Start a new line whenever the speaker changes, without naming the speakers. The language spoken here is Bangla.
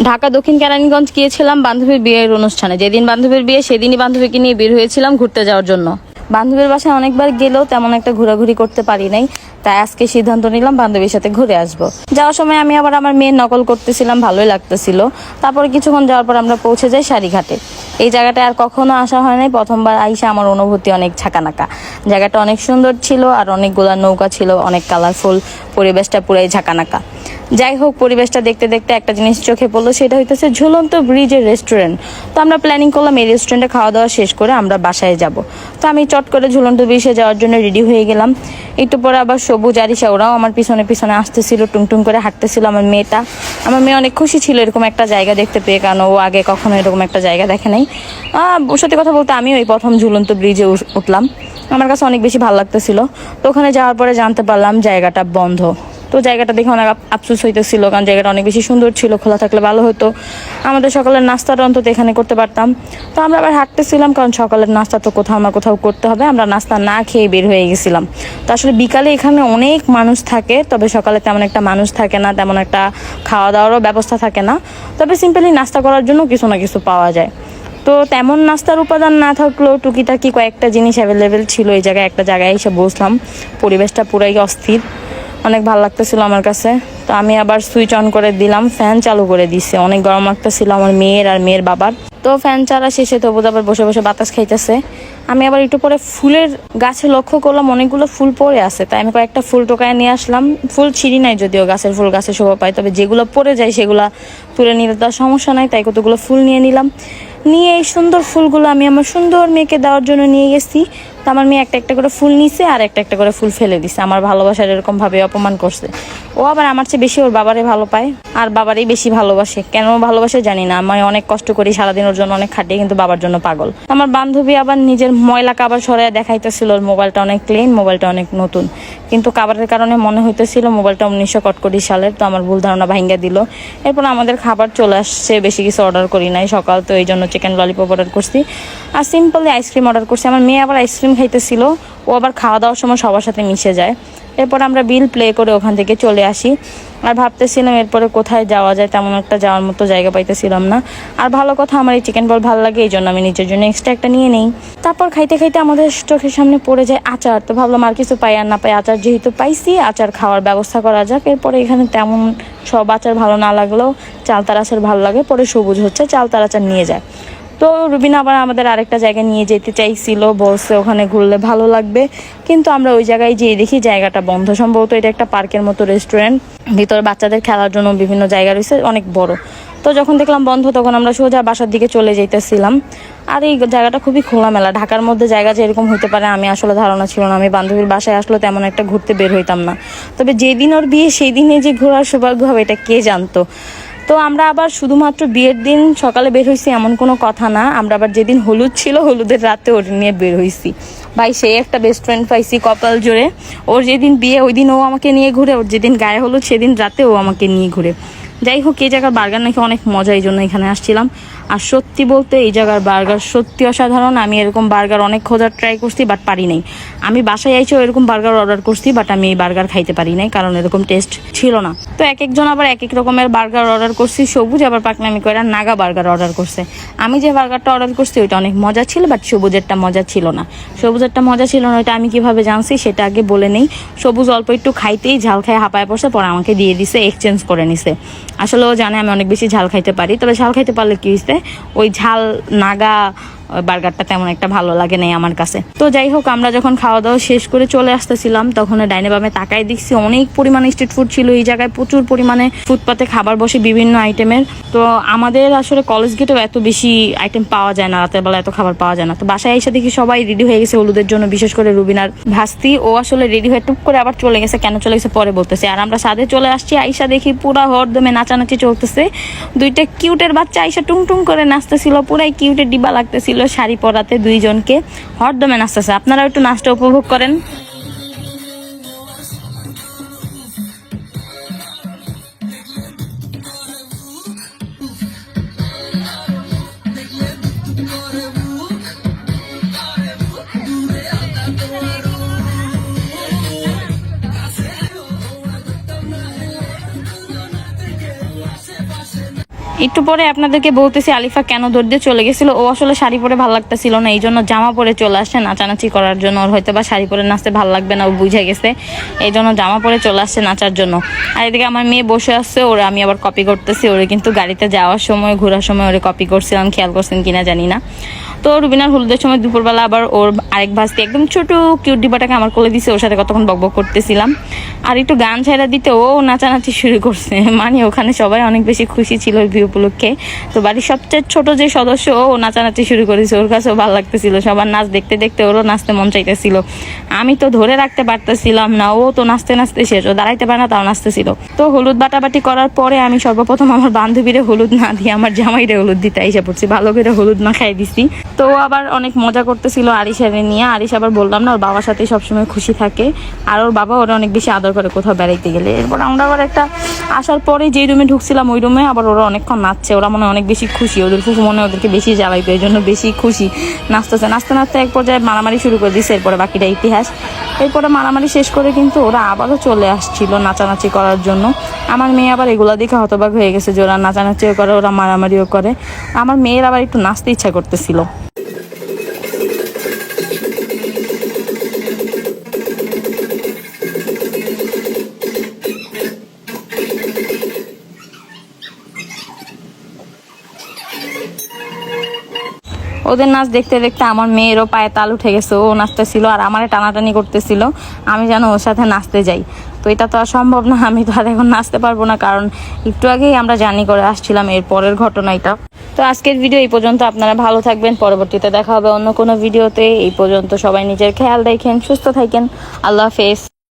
ঢাকা দক্ষিণ কেরানীগঞ্জ গিয়েছিলাম বান্ধবীর বিয়ের অনুষ্ঠানে। যেদিন বান্ধবীর বিয়ে সেদিনই বান্ধবীকে নিয়ে বের হয়েছিলাম ঘুরতে যাওয়ার জন্য। বান্ধবীর বাসায় অনেকবার গেলেও তেমন একটা ঘোরাঘুরি করতে পারি নাই, তাই আজকে সিদ্ধান্ত নিলাম বান্ধবীর সাথে ঘুরে আসবো। যাওয়ার সময় আমি আবার আমার মেয়ের নকল করতেছিলাম, ভালোই লাগতেছিল। তারপরে কিছুক্ষণ যাওয়ার পর আমরা পৌঁছে যাই সারিঘাটে। এই জায়গাটায় আর কখনো আসা হয় নাই, প্রথমবার আইসা আমার অনুভূতি অনেক ঝাঁকানাকা। জায়গাটা অনেক সুন্দর ছিল আর অনেকগুলা নৌকা ছিল, অনেক কালারফুল, পরিবেশটা পুরাই ঝাঁকানাকা। যাই হোক, পরিবেশটা দেখতে দেখতে একটা জিনিস চোখে পড়লো, সেটা হইতেছে ঝুলন্ত ব্রিজের রেস্টুরেন্ট। তো আমরা প্ল্যানিং করলাম এই রেস্টুরেন্টে খাওয়া দাওয়া শেষ করে আমরা বাসায় যাব। তো আমি চট করে ঝুলন্ত ব্রিজে যাওয়ার জন্য রেডি হয়ে গেলাম। একটু পরে আবার সবুজ আরিশা ওরাও আমার পিছনে পিছনে আসতেছিল, টুংটুং করে হাঁটতেছিল। আমার মেয়ে অনেক খুশি ছিল এরকম একটা জায়গা দেখতে পেয়ে, কারণ ও আগে কখনো এরকম একটা জায়গা দেখে নাই। সত্যি কথা বলতে আমি ওই প্রথম ঝুলন্ত ব্রিজে উঠলাম, আমার কাছে অনেক বেশি ভালো লাগতেছিল। তো ওখানে যাওয়ার পরে জানতে পারলাম জায়গাটা বন্ধ। তো জায়গাটা দেখে অনেক আফসোস হইতেছিল, কারণ জায়গাটা অনেক বেশি সুন্দর ছিল, খোলা থাকলে ভালো হতো, আমাদের সকালের নাস্তাটা অন্তত এখানে করতে পারতাম। তো আমরা আবার হাঁটতেছিলাম, কারণ সকালের নাস্তা তো কোথাও না কোথাও করতে হবে। আমরা নাস্তা না খেয়ে বের হয়ে গেছিলাম। তো আসলে বিকালে এখানে অনেক মানুষ থাকে, তবে সকালে তেমন একটা মানুষ থাকে না, তেমন একটা খাওয়া দাওয়ারও ব্যবস্থা থাকে না। তবে সিম্পলি নাস্তা করার জন্য কিছু না কিছু পাওয়া যায়। তো তেমন নাস্তার উপাদান না থাকলেও টুকিটাকি কয়েকটা জিনিস অ্যাভেলেবেল ছিল। এই জায়গায় একটা জায়গায় এসে বসলাম, পরিবেশটা পুরাই অস্থির, অনেক ভালো লাগতেছিল আমার কাছে। তো আমি আবার সুইচ অন করে দিলাম, ফ্যান চালু করে দিছে, অনেক গরম লাগতেছিল আমার মেয়ের আর মেয়ের বাবার। তো ফ্যান চালা শেষে তবু আবার বসে বসে বাতাস খাইতেছে। আমি আবার একটু পরে ফুলের গাছে লক্ষ্য করলাম অনেকগুলো ফুল পড়ে আছে, তাই আমি কয়েকটা ফুল টোকায় নিয়ে আসলাম। ফুল ছিঁড়ি নাই, যদিও গাছের ফুল গাছে শোভা পায়, তবে যেগুলো পড়ে যায় সেগুলো তুলে নিলে তার সমস্যা নাই, তাই কতগুলো ফুল নিয়ে নিলাম। নিয়ে এই সুন্দর ফুলগুলো আমি আমার সুন্দর মেয়েকে দেওয়ার জন্য নিয়ে গেছি। তো আমার মেয়ে একটা একটা করে ফুল নিছে আর একটা একটা করে ফুল ফেলে দিছে, আমার ভালোবাসার এরকম ভাবে অপমান করছে। ও আবার আমার চেয়ে বেশি ওর বাবারে ভালো পায় আর বাবারই বেশি ভালোবাসে। কেন ভালোবাসে জানি না, আমি অনেক কষ্ট করি সারাদিন ওর জন্য, অনেক খাটিয়ে, কিন্তু বাবার জন্য পাগল। আমার বান্ধবী আবার নিজের ময়লা কাবার সরাইয়া দেখাইতেছিল, ওর মোবাইলটা অনেক ক্লিন, মোবাইলটা অনেক নতুন, কিন্তু কাবারের কারণে মনে হইতেছিল মোবাইলটা 1941 সালের। তো আমার ভুল ধারণা ভাঙ্গা দিল। এরপর আমাদের খাবার চলে আসছে, বেশি কিছু অর্ডার করি নাই সকাল, তো এই জন্য চিকেন ললিপপ অর্ডার করছি আর সিম্পলি আইসক্রিম অর্ডার করছি। আমার মেয়ে আবার আইসক্রিম খাইতেছিল, ও আবার খাওয়া দাওয়ার সময় সবার সাথে মিশে যায়। এরপর আমরা বিল প্লে করে ওখান থেকে চলে আসি। আর ভাবতেছিলাম এরপরে কোথায় যাওয়া যায়, তেমন একটা যাওয়ার মতো জায়গা পাইতেছিলাম না। আর ভালো কথা, আমার এই চিকেন বল ভালো লাগে, এই জন্য আমি নিজের জন্য এক্সট্রা একটা নিয়ে নেই। তারপর খাইতে খাইতে আমাদের চোখের সামনে পড়ে যায় আচার। তো ভাবলাম আর কিছু পাই আর না পাই, আচার যেহেতু পাইছি, আচার খাওয়ার ব্যবস্থা করা যাক। এরপরে এখানে তেমন সব আচার ভালো না লাগলেও চালতার আচার ভালো লাগে, পরে সবুজ হচ্ছে চালতার আচার নিয়ে যায়। তো রুবিনা আবার আমাদের আরেকটা জায়গায় নিয়ে যেতে চাইছিল, বলছে ওখানে ঘুরলে ভালো লাগবে, কিন্তু আমরা ওই জায়গায় যেয়ে দেখি জায়গাটা বন্ধ। সম্ভবত এটা একটা পার্কের মতো রেস্টুরেন্ট, ভিতরে বাচ্চাদের খেলার জন্য বিভিন্ন জায়গা রয়েছে, অনেক বড়। তো যখন দেখলাম বন্ধ, তখন আমরা সোজা বাসার দিকে চলে যেতেছিলাম। আর এই জায়গাটা খুবই খোলামেলা, ঢাকার মধ্যে জায়গা যে এরকম হইতে পারে আমি আসলে ধারণা ছিল না। আমি বান্ধবীর বাসায় আসলে তেমন একটা ঘুরতে বের হইতাম না, তবে যেদিন ওর বিয়ে সেই দিনে যে ঘোরার সৌভাগ্য হবে এটা কে জানতো। তো আমরা আবার শুধুমাত্র বিয়ের দিন সকালে বের হয়েছি এমন কোনো কথা না, আমরা আবার যেদিন হলুদ ছিল হলুদের রাতে ওর নিয়ে বের হয়েছি। ভাই সেই একটা বেস্ট ফ্রেন্ড পাইছি কপাল জোরে, ওর যেদিন বিয়ে ওই দিন ও আমাকে নিয়ে ঘুরে, ওর যেদিন গায়ে হলুদ সেদিন রাতে ও আমাকে নিয়ে ঘুরে। যাই হোক, এই জায়গার বার্গার নাকি অনেক মজা, এই জন্য এখানে আসছিলাম। আর সত্যি বলতে এই জায়গার বার্গার সত্যি অসাধারণ। আমি এরকম বার্গার অনেক খোঁজার ট্রাই করছি, বাট পারি নাই। আমি বাসায় আইসেও এরকম বার্গার অর্ডার করছি, বাট আমি এই বার্গার খাইতে পারি নাই, কারণ এরকম টেস্ট ছিল না। তো এক একজন আবার এক এক রকমের বার্গার অর্ডার করছি। সবুজ আবার পাকনামি করে নাগা বার্গার অর্ডার করছে। আমি যে বার্গারটা অর্ডার করছি ওইটা অনেক মজা ছিল, বাট সবুজেরটা মজা ছিল না। সবুজেরটা মজা ছিল না, ওইটা আমি কিভাবে জানছি সেটা আগে বলে নেই। সবুজ অল্প একটু খাইতেই ঝাল খাই হাঁপায় পড়ছে, পরে আমাকে দিয়ে দিছে, এক্সচেঞ্জ করে নিছে। আসলে ও জানে আমি অনেক বেশি ঝাল খাইতে পারি, তবে ঝাল খাইতে পারলে কি হয়েছে, ওই ঝাল নাগা বার্গারটা তেমন একটা ভালো লাগে নাই আমার কাছে। তো যাই হোক, আমরা যখন খাওয়া দাওয়া শেষ করে চলে আসতেছিলাম, তখন ডাইনে বামে তাকাই দেখছি অনেক পরিমাণে স্ট্রিট ফুড ছিল এই জায়গায়, প্রচুর পরিমাণে ফুটপাতে খাবার বসে বিভিন্ন আইটেমের। তো আমাদের আসলে কলেজ গেটেও এত বেশি আইটেম পাওয়া যায় না, রাতের বেলা এত খাবার পাওয়া যায় না। তো বাসায় এসে দেখি সবাই রেডি হয়ে গেছে হলুদের জন্য, বিশেষ করে রুবিনার ভাস্তি, ও আসলে রেডি হয়ে টুক করে আবার চলে গেছে। কেন চলে গেছে পরে বলতেছে। আর আমরা সাথে চলে আসছি, আইসা দেখি পুরা হরদমে নাচানাচি চলতেছে। দুইটা কিউটের বাচ্চা আইসা টুং টুং করে নাচতেছিল, পুরাই কিউটের ডিবা লাগতেছিল শাড়ি পরাতে দুইজনকে, হরদমে নাচতেছে। আপনারা একটু নাচটা উপভোগ করেন। একটু পরে আপনাদেরকে বলতেছি আলিফা কেন দৌড় দিয়ে চলে গেছিল। ও আসলে শাড়ি পরে ভালো লাগতেছিল না, এই জন্য জামা পরে চলে আসছে নাচানাচি করার জন্য। ওর হয়তো বা শাড়ি পরে নাচতে ভালো লাগবে না, ও বুঝে গেছে, এই জন্য জামা পরে চলে আসছে নাচার জন্য। আর এদিকে আমার মেয়ে বসে আসছে, ওরা আমি আবার কপি করতেছি। ওরে কিন্তু গাড়িতে যাওয়ার সময় ঘোরার সময় ওরে কপি করছিলাম, খেয়াল করছেন কিনা জানি না। তো রুবিনার হলুদের সময় দুপুরবেলা আবার ওর আরেক ভাস্তি একদম ছোট কিউট ডিবাটাকে আমার কোলে দিছে, ওর সাথে কতক্ষণ বকবক করতেছিলাম। আর একটু গান ছাইড়া দিতে ও নাচানাচি শুরু করছে, মানে ওখানে সবাই অনেক বেশি খুশি ছিল ওই বিয়ে উপলক্ষে। তো বাড়ির সবচেয়ে ছোট যে সদস্য ও নাচানাচি শুরু করেছে, ওর কাছেও ভালো লাগতেছিল। সবার নাচ দেখতে দেখতে ওরও নাচতে মন চাইতেছিল। আমি তো ধরে রাখতে পারতেছিলাম না, ও তো নাচতে নাচতে শেষ, ও দাঁড়াইতে পারে না তাও নাচতেছিল। তো হলুদ বাটাবাটি করার পরে আমি সর্বপ্রথম আমার বান্ধবীরে হলুদ না দিয়ে আমার জামাইরে হলুদ দিতে এসে পড়ছি, ভালো করে হলুদ মাখাই দিছি। তো ও আবার অনেক মজা করতেছিল আরিশারে নিয়ে। আরিশ আবার বললাম না ওর বাবার সাথে সবসময় খুশি থাকে, আর ওর বাবা ওরা অনেক বেশি আদর করে কোথাও বেড়াইতে গেলে। এরপর আমরা আবার একটা আসার পরে যেই রুমে ঢুকছিলাম ওই রুমে আবার ওরা অনেকক্ষণ নাচছে, ওরা মনে অনেক বেশি খুশি, ওদের ফুফু মনে ওদেরকে বেশি জ্বালাইতো, এই জন্য বেশি খুশি নাচতেছে। নাচতে নাচতে এক পর্যায়ে মারামারি শুরু করে দিচ্ছে, এরপরে বাকিটা ইতিহাস। এরপরে মারামারি শেষ করে কিন্তু ওরা আবারও চলে আসছিল নাচানাচি করার জন্য। আমার মেয়ে আবার এগুলো দেখে হতবাক হয়ে গেছে যে ওরা নাচানাচিও করে, ওরা মারামারিও করে। আমার মেয়ের আবার একটু নাচতে ইচ্ছা করতেছিল। ওদের নাচ দেখতে দেখতে আমার মেয়েরও পায়ে তাল উঠে গেছে, ও নাচতেছিল আর আমারে টানাটানি করতেছিল আমি যেন ওর সাথে নাচতে যাই। তো এটা তো আর সম্ভব না, আমি তো আর এখন নাচতে পারবো না, কারণ একটু আগেই আমরা জার্নি করে আসছিলাম। এর পরের ঘটনা এটা। তো আজকের ভিডিও এই পর্যন্ত, আপনারা ভালো থাকবেন, পরবর্তীতে দেখা হবে অন্য কোনো ভিডিওতে। এই পর্যন্ত সবাই নিজের খেয়াল রাখেন, সুস্থ থাকেন, আল্লাহ হাফেজ।